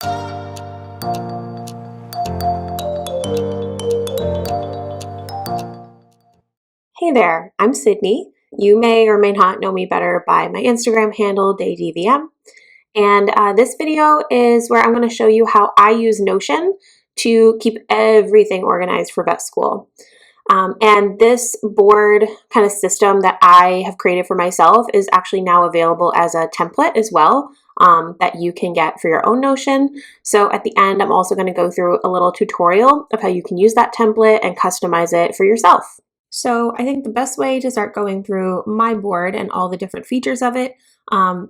Hey there, I'm Sydney. You may or may not know me better by my Instagram handle, DayDVM. And this video is where I'm going to show you how I use Notion to keep everything organized for vet school. And this board kind of system that I have created for myself is actually now available as a template as well, that you can get for your own Notion. So at the end, I'm also going to go through a little tutorial of how you can use that template and customize it for yourself. So I think the best way to start going through my board and all the different features of it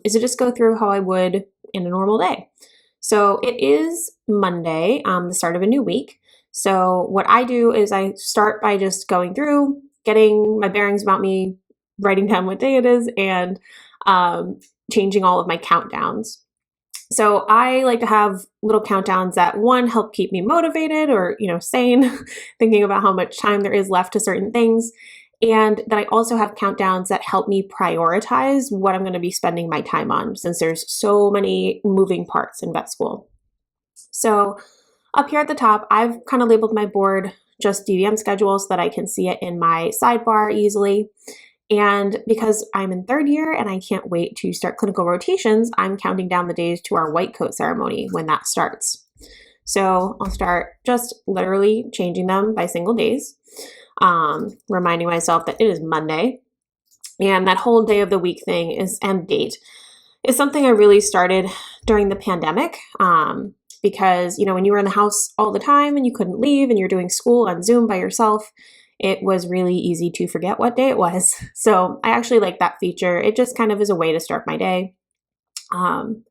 is to just go through how I would in a normal day. So it is Monday, the start of a new week. So what I do is I start by just going through, getting my bearings about me, writing down what day it is, and changing all of my countdowns. So I like to have little countdowns that, one, help keep me motivated or, sane, thinking about how much time there is left to certain things. And then I also have countdowns that help me prioritize what I'm going to be spending my time on, since there's so many moving parts in vet school. So up here at the top, I've kind of labeled my board just DVM schedule so that I can see it in my sidebar easily. And because I'm in third year and I can't wait to start clinical rotations, I'm counting down the days to our white coat ceremony when that starts. So I'll start just literally changing them by single days, reminding myself that it is Monday. And that whole day of the week thing is end date is something I really started during the pandemic, because, when you were in the house all the time and you couldn't leave and you're doing school on Zoom by yourself, it was really easy to forget what day it was. So I actually like that feature. It just kind of is a way to start my day, and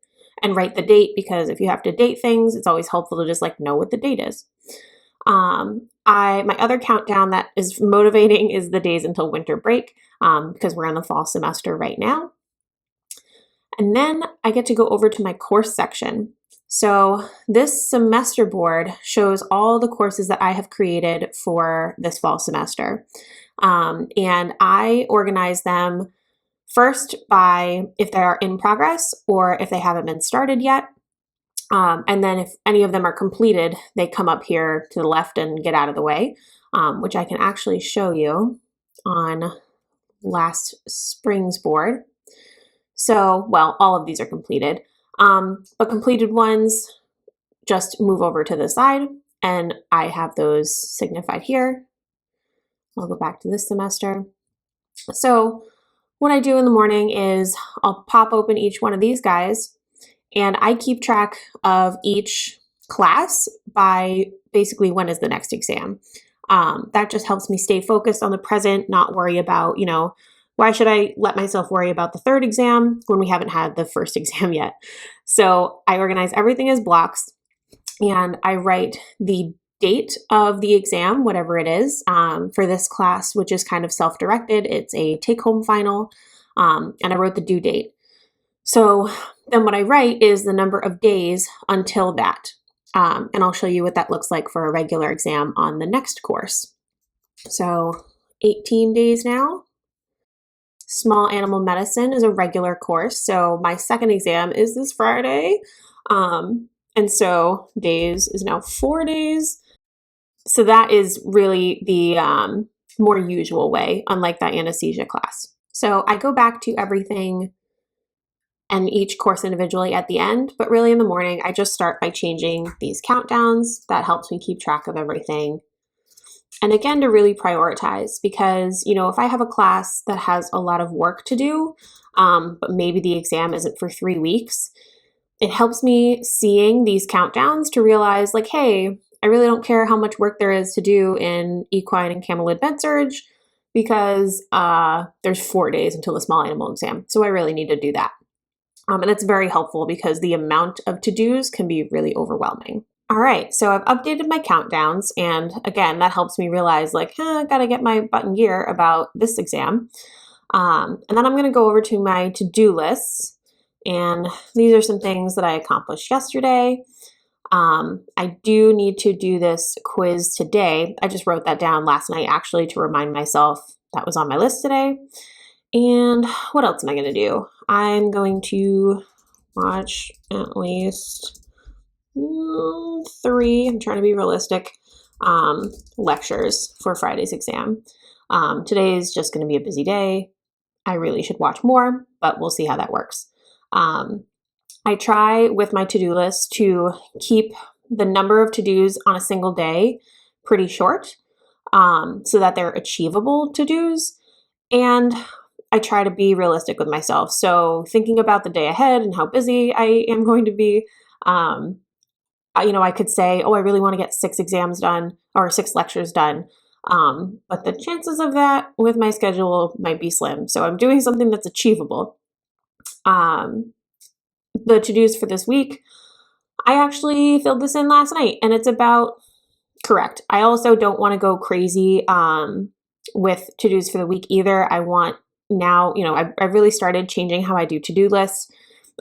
write the date, because if you have to date things, it's always helpful to just know what the date is. My other countdown that is motivating is the days until winter break, because we're in the fall semester right now. And then I get to go over to my course section. So this semester board shows all the courses that I have created for this fall semester. And I organize them first by if they are in progress or if they haven't been started yet. And then if any of them are completed, they come up here to the left and get out of the way, which I can actually show you on last spring's board. So, well, all of these are completed. But completed ones just move over to the side, and I have those signified here. I'll go back to this semester. So what I do in the morning is I'll pop open each one of these guys, and I keep track of each class by basically when is the next exam. That just helps me stay focused on the present, not worry about, why should I let myself worry about the third exam when we haven't had the first exam yet? So I organize everything as blocks, and I write the date of the exam, whatever it is, for this class, which is kind of self-directed. It's a take-home final, and I wrote the due date. So then what I write is the number of days until that, and I'll show you what that looks like for a regular exam on the next course. So 18 days now. Small animal medicine is a regular course. So my second exam is this Friday. And so days is now 4 days. So that is really the more usual way, unlike that anesthesia class. So I go back to everything and each course individually at the end, but really in the morning, I just start by changing these countdowns. That helps me keep track of everything. And again, to really prioritize, because, if I have a class that has a lot of work to do, but maybe the exam isn't for 3 weeks, it helps me seeing these countdowns to realize hey, I really don't care how much work there is to do in equine and camelid med surge, because there's 4 days until the small animal exam. So I really need to do that. And that's very helpful because the amount of to-dos can be really overwhelming. All right, so I've updated my countdowns, and again, that helps me realize I gotta get my butt in gear about this exam. And then I'm gonna go over to my to-do lists, and these are some things that I accomplished yesterday. I do need to do this quiz today. I just wrote that down last night actually to remind myself that was on my list today. And what else am I gonna do? I'm going to watch at least 3, I'm trying to be realistic, lectures for Friday's exam. Today is just going to be a busy day. I really should watch more, but we'll see how that works. I try with my to-do list to keep the number of to-dos on a single day pretty short, so that they're achievable to-dos. And I try to be realistic with myself. So thinking about the day ahead and how busy I am going to be, I could say, oh, I really want to get 6 exams done or 6 lectures done. But the chances of that with my schedule might be slim. So I'm doing something that's achievable. The to-dos for this week, I actually filled this in last night, and it's about correct. I also don't want to go crazy with to-dos for the week either. I want now, I really started changing how I do to-do lists.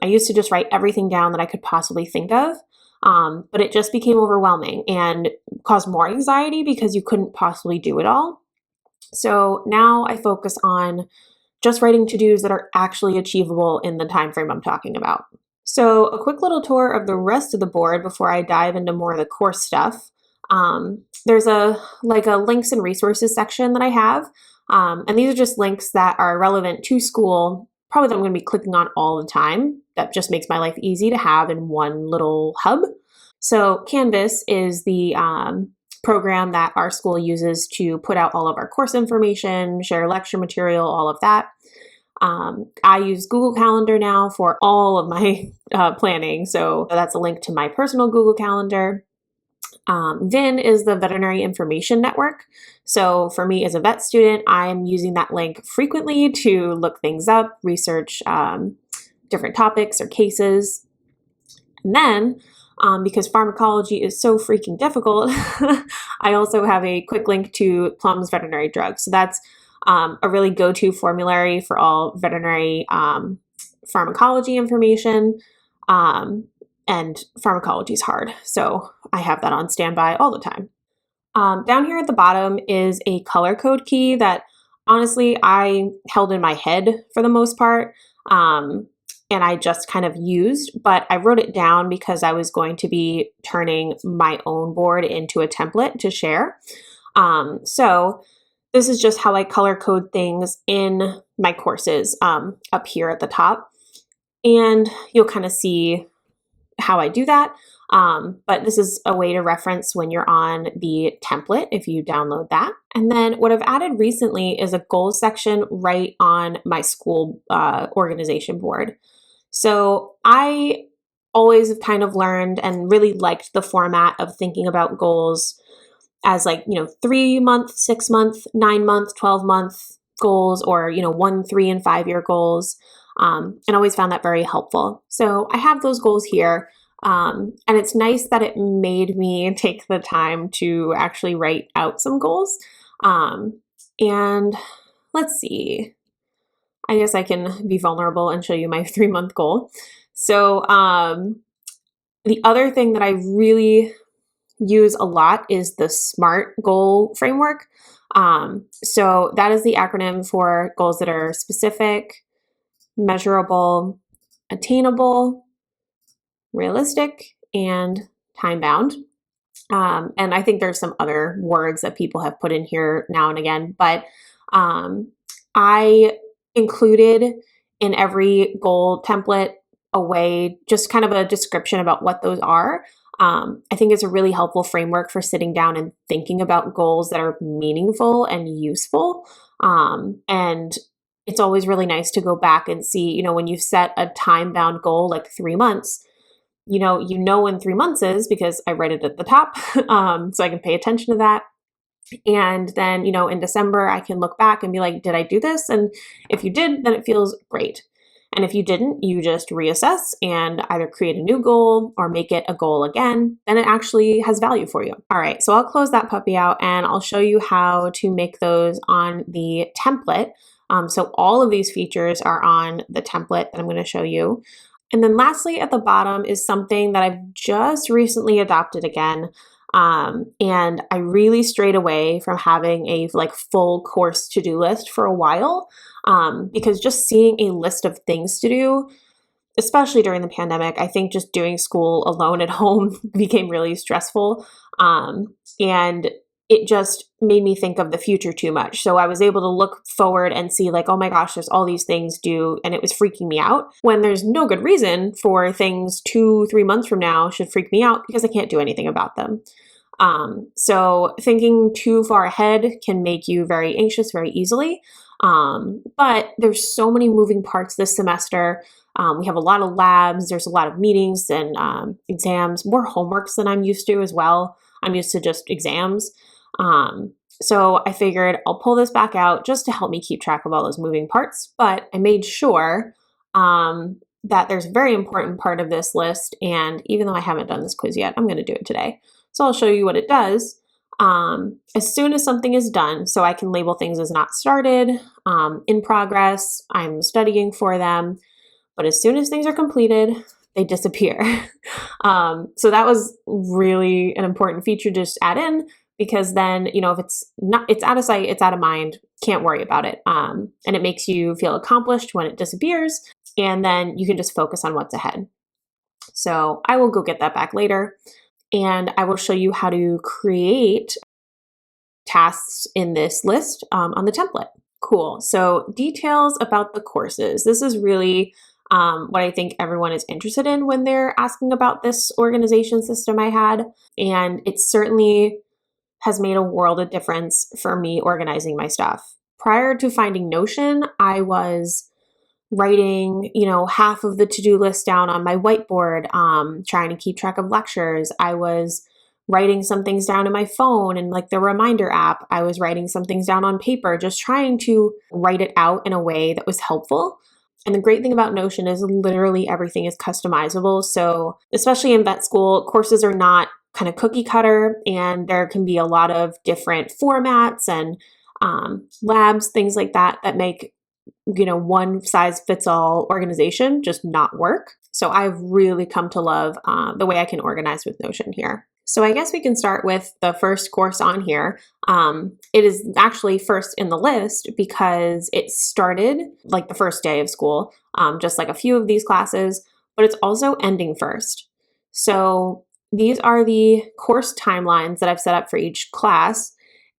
I used to just write everything down that I could possibly think of, but it just became overwhelming and caused more anxiety because you couldn't possibly do it all. So now I focus on just writing to-dos that are actually achievable in the time frame I'm talking about. So a quick little tour of the rest of the board before I dive into more of the course stuff. There's a links and resources section that I have. And these are just links that are relevant to school, probably that I'm going to be clicking on all the time. That just makes my life easy to have in one little hub. So Canvas is the program that our school uses to put out all of our course information, share lecture material, all of that. I use Google Calendar now for all of my planning. So that's a link to my personal Google Calendar. VIN is the Veterinary Information Network. So for me as a vet student, I'm using that link frequently to look things up, research different topics or cases. And then, because pharmacology is so freaking difficult, I also have a quick link to Plum's Veterinary Drugs. So that's a really go-to formulary for all veterinary pharmacology information. And pharmacology is hard, so I have that on standby all the time. Down here at the bottom is a color code key that honestly I held in my head for the most part, and I just kind of used, but I wrote it down because I was going to be turning my own board into a template to share. So this is just how I color code things in my courses up here at the top, and you'll kind of see how I do that. But this is a way to reference when you're on the template if you download that. And then what I've added recently is a goals section right on my school organization board. So I always have kind of learned and really liked the format of thinking about goals as 3-month, 6-month, 9-month, 12-month goals, or 1, 3, and 5-year goals. And always found that very helpful. So I have those goals here. And it's nice that it made me take the time to actually write out some goals. And let's see, I guess I can be vulnerable and show you my 3-month goal. So the other thing that I really use a lot is the SMART goal framework. So that is the acronym for goals that are specific, measurable, attainable, realistic, and time-bound. And I think there's some other words that people have put in here now and again, but I included in every goal template a way, just kind of a description about what those are. I think it's a really helpful framework for sitting down and thinking about goals that are meaningful and useful. And it's always really nice to go back and see, when you've set a time-bound goal like 3 months, you know when 3 months is because I write it at the top, so I can pay attention to that. And then, in December, I can look back and be like, did I do this? And if you did, then it feels great. And if you didn't, you just reassess and either create a new goal or make it a goal again. Then it actually has value for you. All right, so I'll close that puppy out and I'll show you how to make those on the template. So all of these features are on the template that I'm going to show you. And then lastly, at the bottom is something that I've just recently adopted again. And I really strayed away from having a full course to-do list for a while, because just seeing a list of things to do especially during the pandemic, I think just doing school alone at home became really stressful. And it just made me think of the future too much. So I was able to look forward and see like, oh my gosh, there's all these things due. And it was freaking me out when there's no good reason for things 2-3 months from now should freak me out because I can't do anything about them. So thinking too far ahead can make you very anxious very easily. But there's so many moving parts this semester. We have a lot of labs, there's a lot of meetings and exams, more homeworks than I'm used to as well. I'm used to just exams. So I figured I'll pull this back out just to help me keep track of all those moving parts. But I made sure that there's a very important part of this list. And even though I haven't done this quiz yet, I'm going to do it today. So I'll show you what it does. As soon as something is done, so I can label things as not started, in progress, I'm studying for them. But as soon as things are completed, they disappear. So that was really an important feature to just add in because then, if it's out of sight, it's out of mind, can't worry about it. And it makes you feel accomplished when it disappears. And then you can just focus on what's ahead. So I will go get that back later. And I will show you how to create tasks in this list on the template. Cool. So details about the courses. This is really what I think everyone is interested in when they're asking about this organization system I had. And it certainly has made a world of difference for me organizing my stuff. Prior to finding Notion, I was writing, half of the to-do list down on my whiteboard, trying to keep track of lectures. I was writing some things down in my phone and like the reminder app. I was writing some things down on paper, just trying to write it out in a way that was helpful. And the great thing about Notion is literally everything is customizable. So especially in vet school, courses are not kind of cookie cutter, and there can be a lot of different formats and labs, things like that make one size fits all organization just not work. So I've really come to love the way I can organize with Notion here. So I guess we can start with the first course on here. It is actually first in the list because it started like the first day of school, just like a few of these classes, but it's also ending first. So these are the course timelines that I've set up for each class.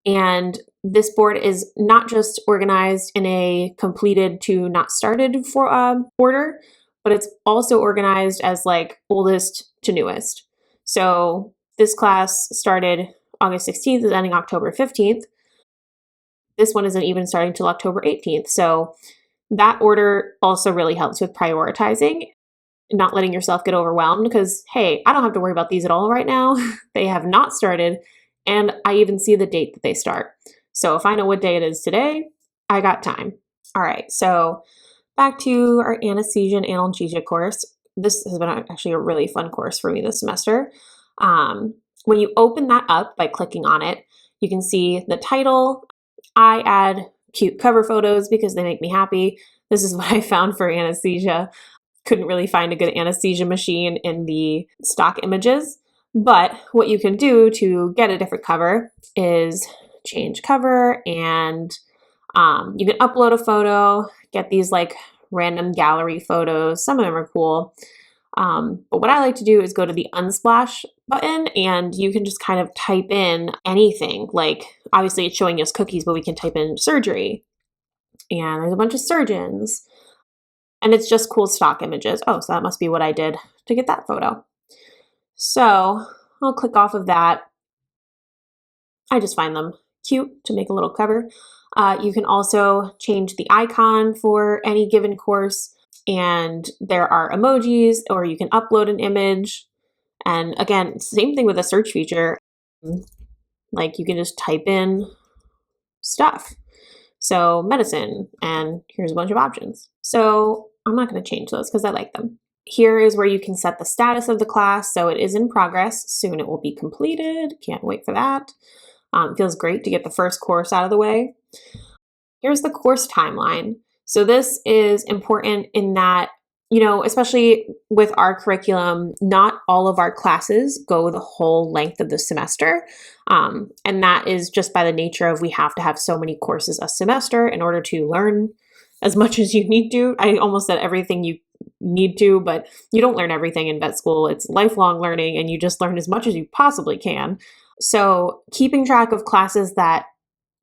And this board is not just organized in a completed to not started for order, but it's also organized as like oldest to newest. So this class started August 16th, is ending October 15th. This one isn't even starting till October 18th. So that order also really helps with prioritizing, not letting yourself get overwhelmed because, hey, I don't have to worry about these at all right now. They have not started. And I even see the date that they start. So if I know what day it is today, I got time. All right, so back to our anesthesia and analgesia course. This has been actually a really fun course for me this semester. When you open that up by clicking on it, you can see the title. I add cute cover photos because they make me happy. This is what I found for anesthesia. Couldn't really find a good anesthesia machine in the stock images. But what you can do to get a different cover is change cover, and you can upload a photo, get these like random gallery photos. Some of them are cool. But what I like to do is go to the Unsplash button, and you can just kind of type in anything. Like, obviously it's showing us cookies, but we can type in surgery. And there's a bunch of surgeons. And it's just cool stock images. Oh, so that must be what I did to get that photo. So I'll click off of that. I just find them cute to make a little cover. You can also change the icon for any given course, and there are emojis, or you can upload an image. And again, same thing with the search feature. Like you can just type in stuff. So medicine, and here's a bunch of options. So I'm not going to change those because I like them. Here is where you can set the status of the class. So it is in progress. Soon it will be completed. Can't wait for that. It feels great to get the first course out of the way. Here's the course timeline. So this is important in that, especially with our curriculum, not all of our classes go the whole length of the semester. And that is just by the nature of we have to have so many courses a semester in order to learn as much as you need to. I almost said everything you need to, but you don't learn everything in vet school. It's lifelong learning, and you just learn as much as you possibly can. So keeping track of classes that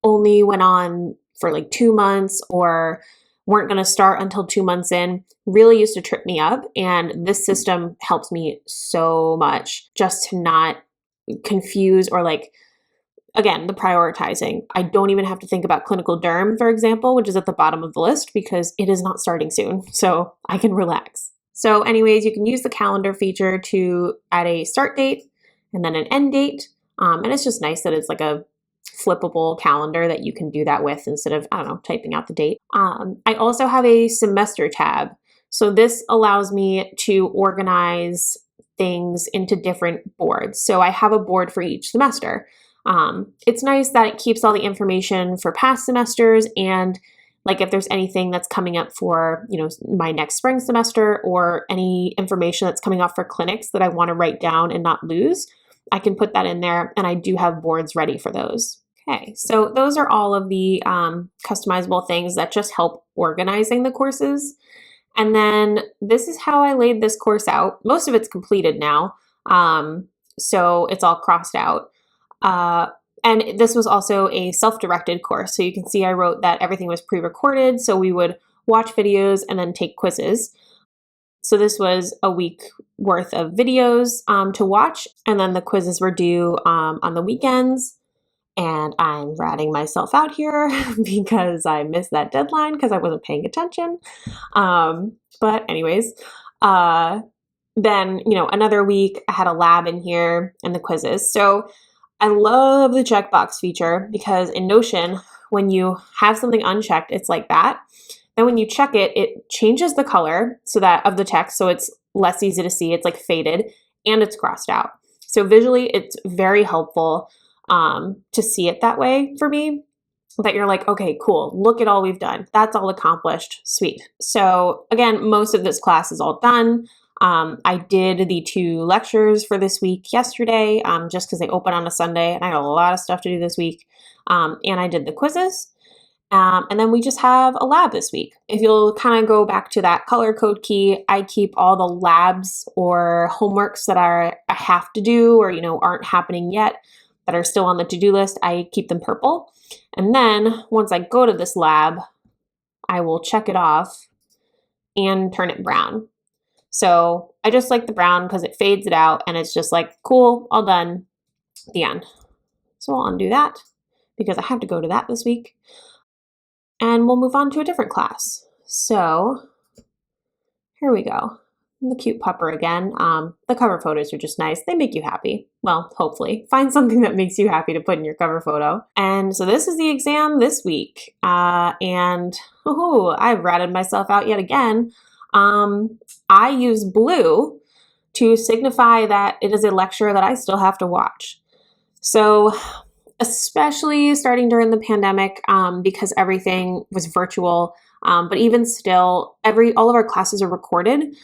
only went on for like 2 months or weren't going to start until 2 months in really used to trip me up. And this system helps me so much just to not confuse or like, again, the prioritizing. I don't even have to think about clinical derm, for example, which is at the bottom of the list because it is not starting soon. So I can relax. So anyways, you can use the calendar feature to add a start date and then an end date. And it's just nice that it's like a flippable calendar that you can do that with instead of, I don't know, typing out the date. I also have a semester tab. So this allows me to organize things into different boards. So I have a board for each semester. It's nice that it keeps all the information for past semesters and like if there's anything that's coming up for, my next spring semester or any information that's coming up for clinics that I want to write down and not lose, I can put that in there, and I do have boards ready for those. Okay, so those are all of the customizable things that just help organizing the courses. And then this is how I laid this course out. Most of it's completed now, so it's all crossed out. And this was also a self-directed course. So you can see I wrote that everything was pre-recorded, so we would watch videos and then take quizzes. So this was a week worth of videos to watch, and then the quizzes were due on the weekends. And I'm ratting myself out here because I missed that deadline because I wasn't paying attention. But anyways, then, another week I had a lab in here and the quizzes. So I love the checkbox feature because in Notion, when you have something unchecked, it's like that. Then when you check it, it changes the color of the text, so it's less easy to see. It's like faded and it's crossed out. So visually, it's very helpful to see it that way for me, that you're like, okay, cool, look at all we've done. That's all accomplished. Sweet. So again, most of this class is all done. I did the 2 lectures for this week yesterday, just because they open on a Sunday and I got a lot of stuff to do this week. And I did the quizzes. And then we just have a lab this week. If you'll kind of go back to that color code key, I keep all the labs or homeworks that I have to do or, aren't happening yet that are still on the to-do list. I keep them purple. And then once I go to this lab, I will check it off and turn it brown. So I just like the brown because it fades it out and it's just like, cool, all done, the end. So I'll undo that because I have to go to that this week. And we'll move on to a different class. So here we go. The cute pupper again. The cover photos are just nice. They make you happy. Well, hopefully. Find something that makes you happy to put in your cover photo. And so this is the exam this week. And I've ratted myself out yet again. I use blue to signify that it is a lecture that I still have to watch. So especially starting during the pandemic, because everything was virtual, but even still, all of our classes are recorded.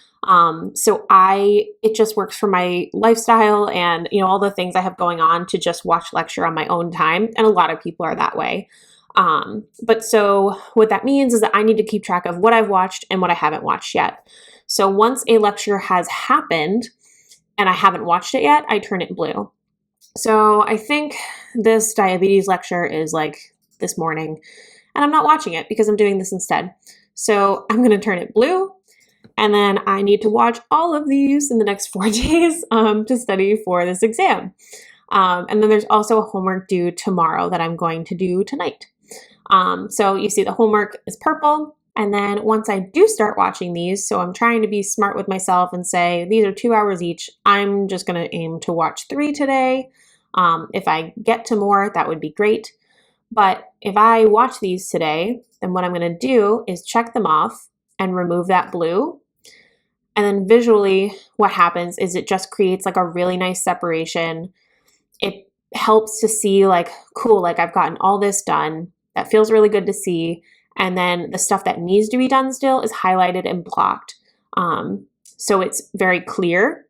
So it just works for my lifestyle and, all the things I have going on to just watch lecture on my own time. And a lot of people are that way. But so what that means is that I need to keep track of what I've watched and what I haven't watched yet. So once a lecture has happened and I haven't watched it yet, I turn it blue. So I think this diabetes lecture is like this morning and I'm not watching it because I'm doing this instead. So I'm going to turn it blue. And then I need to watch all of these in the next 4 days to study for this exam. And then there's also a homework due tomorrow that I'm going to do tonight. So you see the homework is purple. And then once I do start watching these, so I'm trying to be smart with myself and say, these are 2 hours each. I'm just going to aim to watch 3 today. If I get to more, that would be great. But if I watch these today, then what I'm going to do is check them off and remove that blue. And then visually what happens is it just creates like a really nice separation. It helps to see like, cool, like I've gotten all this done. That feels really good to see. And then the stuff that needs to be done still is highlighted and blocked. So it's very clear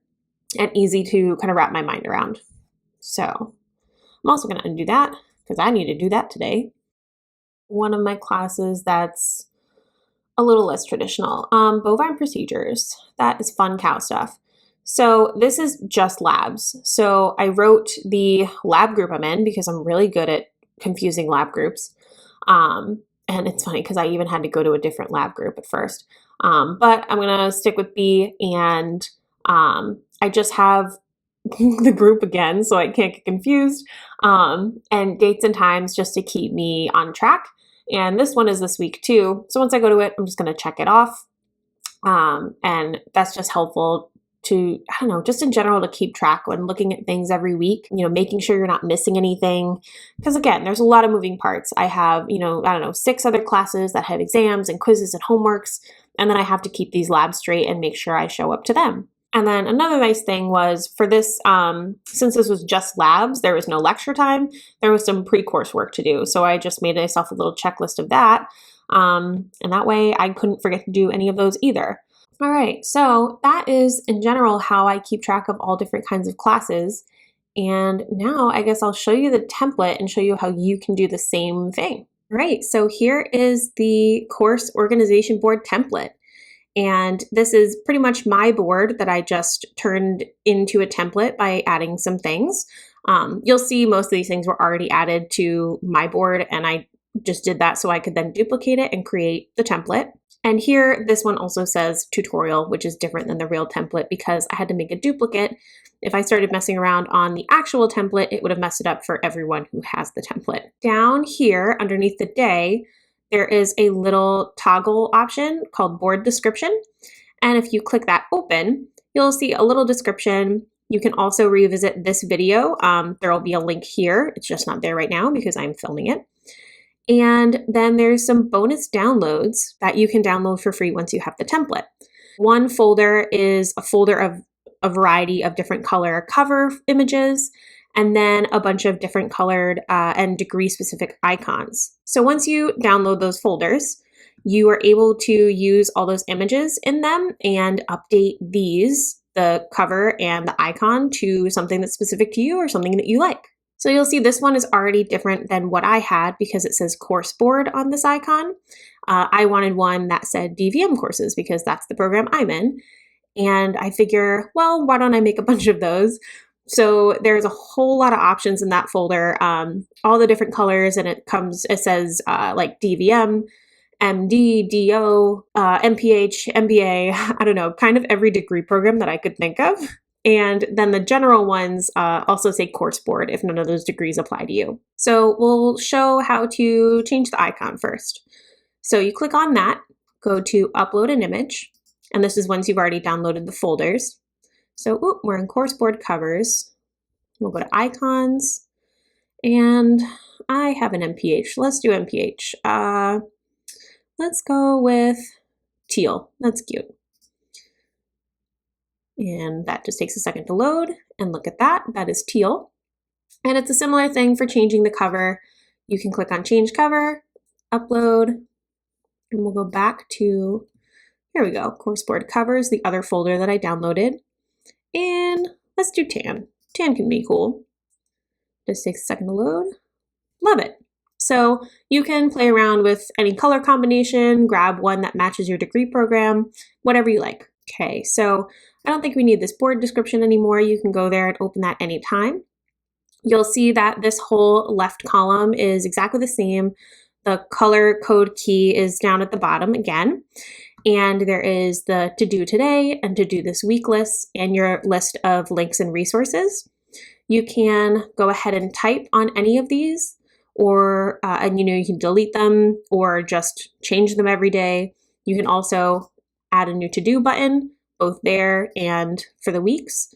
and easy to kind of wrap my mind around. So I'm also going to undo that because I need to do that today. One of my classes that's a little less traditional. Bovine procedures. That is fun cow stuff. So this is just labs. So I wrote the lab group I'm in because I'm really good at confusing lab groups. And it's funny because I even had to go to a different lab group at first. But I'm going to stick with B, and I just have the group again so I can't get confused, and dates and times just to keep me on track. And this one is this week too. So once I go to it, I'm just going to check it off. And that's just helpful to, I don't know, just in general to keep track when looking at things every week, making sure you're not missing anything. Because again, there's a lot of moving parts. I have, I don't know, 6 other classes that have exams and quizzes and homeworks. And then I have to keep these labs straight and make sure I show up to them. And then another nice thing was for this, since this was just labs, there was no lecture time, there was some pre-course work to do. So I just made myself a little checklist of that. And that way I couldn't forget to do any of those either. All right, so that is in general how I keep track of all different kinds of classes. And now I guess I'll show you the template and show you how you can do the same thing. All right, so here is the course organization board template. And this is pretty much my board that I just turned into a template by adding some things. You'll see most of these things were already added to my board, and I just did that so I could then duplicate it and create the template. And here, this one also says tutorial, which is different than the real template because I had to make a duplicate. If I started messing around on the actual template, it would have messed it up for everyone who has the template. Down here, underneath the day, there is a little toggle option called board description. And if you click that open, you'll see a little description. You can also revisit this video. There will be a link here. It's just not there right now because I'm filming it. And then there's some bonus downloads that you can download for free once you have the template. One folder is a folder of a variety of different color cover images, and then a bunch of different colored and degree-specific icons. So once you download those folders, you are able to use all those images in them and update these, the cover and the icon, to something that's specific to you or something that you like. So you'll see this one is already different than what I had because it says course board on this icon. I wanted one that said DVM courses because that's the program I'm in. And I figure, well, why don't I make a bunch of those? So there's a whole lot of options in that folder, all the different colors, and it says like DVM, MD, DO, MPH, MBA, I don't know, kind of every degree program that I could think of. And then the general ones also say course board if none of those degrees apply to you. So we'll show how to change the icon first. So you click on that, go to upload an image, and this is once you've already downloaded the folders. So we're in course board covers. We'll go to icons, and I have an MPH. Let's do MPH. Let's go with teal. That's cute. And that just takes a second to load, and look at that, that is teal. And it's a similar thing for changing the cover. You can click on change cover, upload, and we'll go back to, here we go, course board covers, the other folder that I downloaded. And let's do tan. Tan can be cool. Just takes a second to load. Love it. So you can play around with any color combination, grab one that matches your degree program, whatever you like. Okay, so I don't think we need this board description anymore. You can go there and open that anytime. You'll see that this whole left column is exactly the same. The color code key is down at the bottom again. And there is the to do today and to do this week list and your list of links and resources. You can go ahead and type on any of these, or and you can delete them or just change them every day. You can also add a new to do button, both there and for the weeks.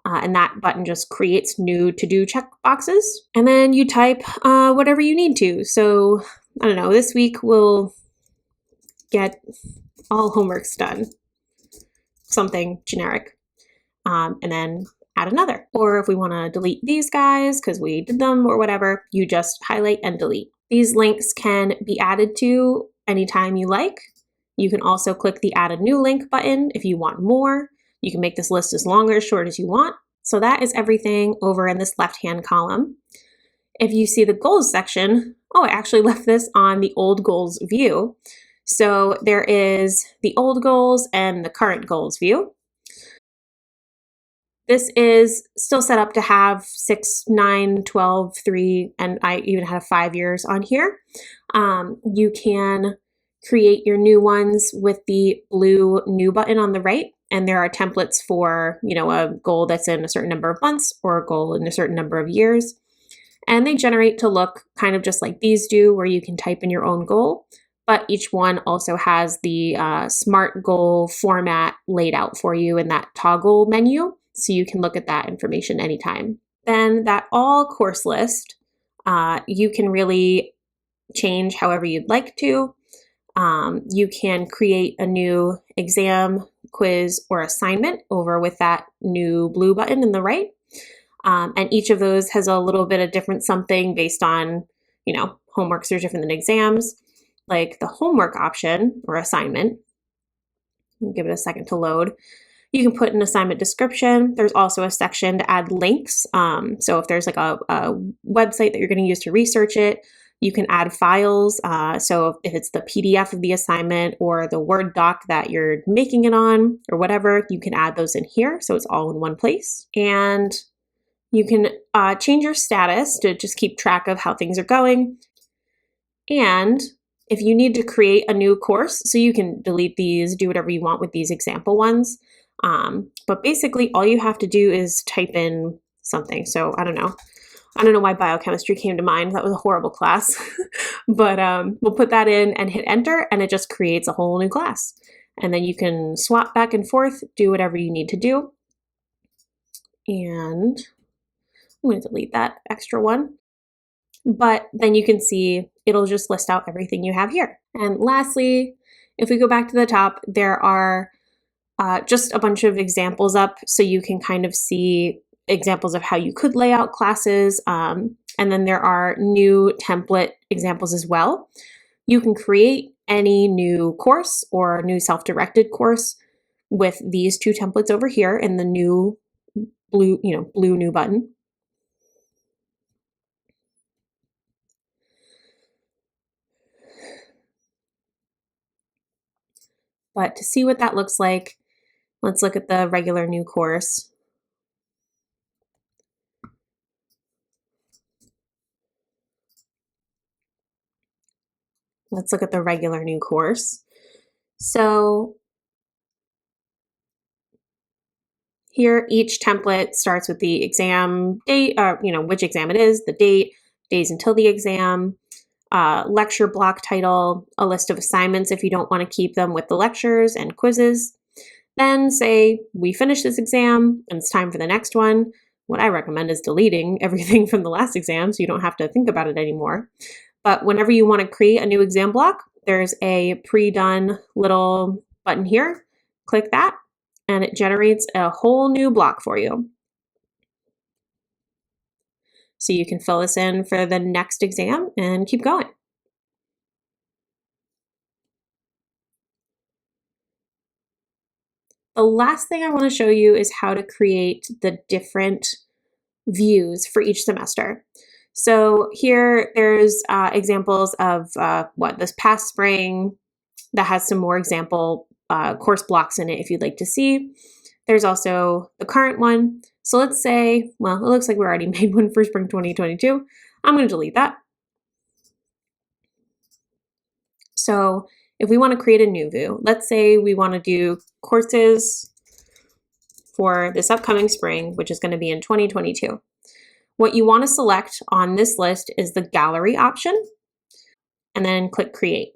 And that button just creates new to do check boxes. And then you type whatever you need to. So I don't know, this week we'll get all homeworks done, something generic, and then add another. Or if we want to delete these guys because we did them or whatever, you just highlight and delete. These links can be added to anytime you like. You can also click the add a new link button if you want more. You can make this list as long or as short as you want. So that is everything over in this left-hand column. If you see the goals section, I actually left this on the old goals view. So there is the old goals and the current goals view. This is still set up to have 6, 9, 12, 3, and I even have 5 years on here. You can create your new ones with the blue new button on the right. And there are templates for, a goal that's in a certain number of months or a goal in a certain number of years. And they generate to look kind of just like these do, where you can type in your own goal. But each one also has the SMART goal format laid out for you in that toggle menu. So you can look at that information anytime. Then that all course list, you can really change however you'd like to. You can create a new exam, quiz, or assignment over with that new blue button in the right. And each of those has a little bit of different something based on, homeworks are different than exams. Like the homework option or assignment, I'll give it a second to load. You can put an assignment description. There's also a section to add links. So if there's like a website that you're going to use to research it, you can add files. So if it's the PDF of the assignment or the Word doc that you're making it on or whatever, you can add those in here. So it's all in one place. And you can change your status to just keep track of how things are going. And if you need to create a new course, so you can delete these, do whatever you want with these example ones. But basically all you have to do is type in something. So I don't know why biochemistry came to mind. That was a horrible class. But we'll put that in and hit enter, and it just creates a whole new class. And then you can swap back and forth, do whatever you need to do. And I'm going to delete that extra one. But then you can see it'll just list out everything you have here. And lastly, if we go back to the top, there are just a bunch of examples up so you can kind of see examples of how you could lay out classes. And then there are new template examples as well. You can create any new course or new self-directed course with these two templates over here in the new blue new button. But to see what that looks like, let's look at the regular new course. Let's look at the regular new course. So here, each template starts with the exam date, which exam it is, the date, days until the exam, lecture block title, a list of assignments if you don't want to keep them with the lectures, and quizzes. Then say we finish this exam and it's time for the next one. What I recommend is deleting everything from the last exam so you don't have to think about it anymore. But whenever you want to create a new exam block, there's a pre-done little button here. Click that and it generates a whole new block for you. So you can fill this in for the next exam and keep going. The last thing I want to show you is how to create the different views for each semester. So here there's examples of this past spring that has some more example course blocks in it if you'd like to see. There's also the current one. So let's say, well, it looks like we already made one for spring 2022. I'm going to delete that. So if we want to create a new view, let's say we want to do courses for this upcoming spring, which is going to be in 2022. What you want to select on this list is the gallery option and then click create.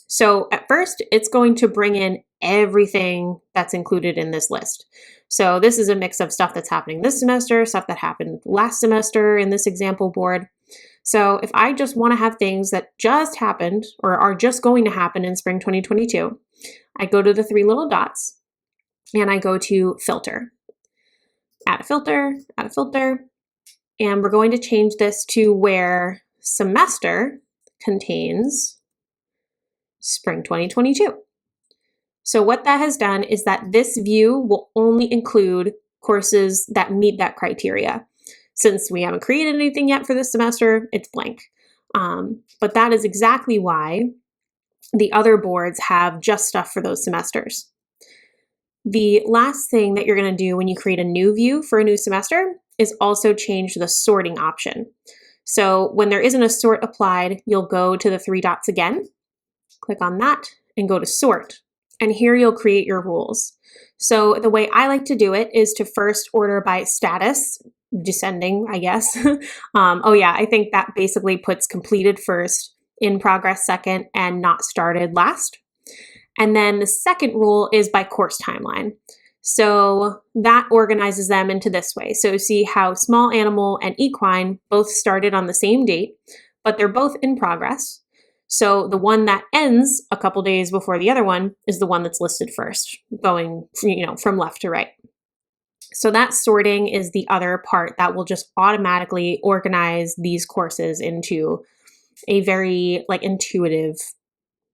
So at first it's going to bring in everything that's included in this list. So this is a mix of stuff that's happening this semester, stuff that happened last semester in this example board. So if I just want to have things that just happened or are just going to happen in spring 2022, I go to the 3 little dots and I go to filter, add a filter, add a filter. And we're going to change this to where semester contains spring 2022. So what that has done is that this view will only include courses that meet that criteria. Since we haven't created anything yet for this semester, it's blank. But that is exactly why the other boards have just stuff for those semesters. The last thing that you're going to do when you create a new view for a new semester is also change the sorting option. So when there isn't a sort applied, you'll go to the three dots again, click on that, and go to sort. And here you'll create your rules. So the way I like to do it is to first order by status, descending, I guess. I think that basically puts completed first, in progress second, and not started last. And then the second rule is by course timeline. So that organizes them into this way. So see how small animal and equine both started on the same date, but they're both in progress. So the one that ends a couple days before the other one is the one that's listed first, going, from left to right. So that sorting is the other part that will just automatically organize these courses into a very intuitive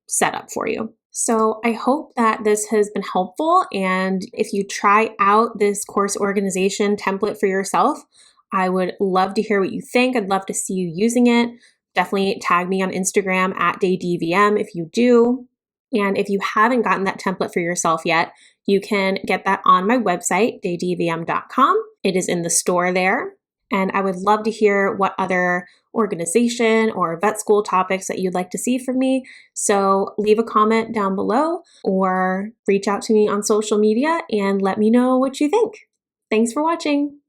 setup for you. So I hope that this has been helpful, and if you try out this course organization template for yourself, I would love to hear what you think. I'd love to see you using it. Definitely tag me on Instagram at daydvm if you do. And if you haven't gotten that template for yourself yet, you can get that on my website, daydvm.com. It is in the store there. And I would love to hear what other organization or vet school topics that you'd like to see from me. So leave a comment down below or reach out to me on social media and let me know what you think. Thanks for watching.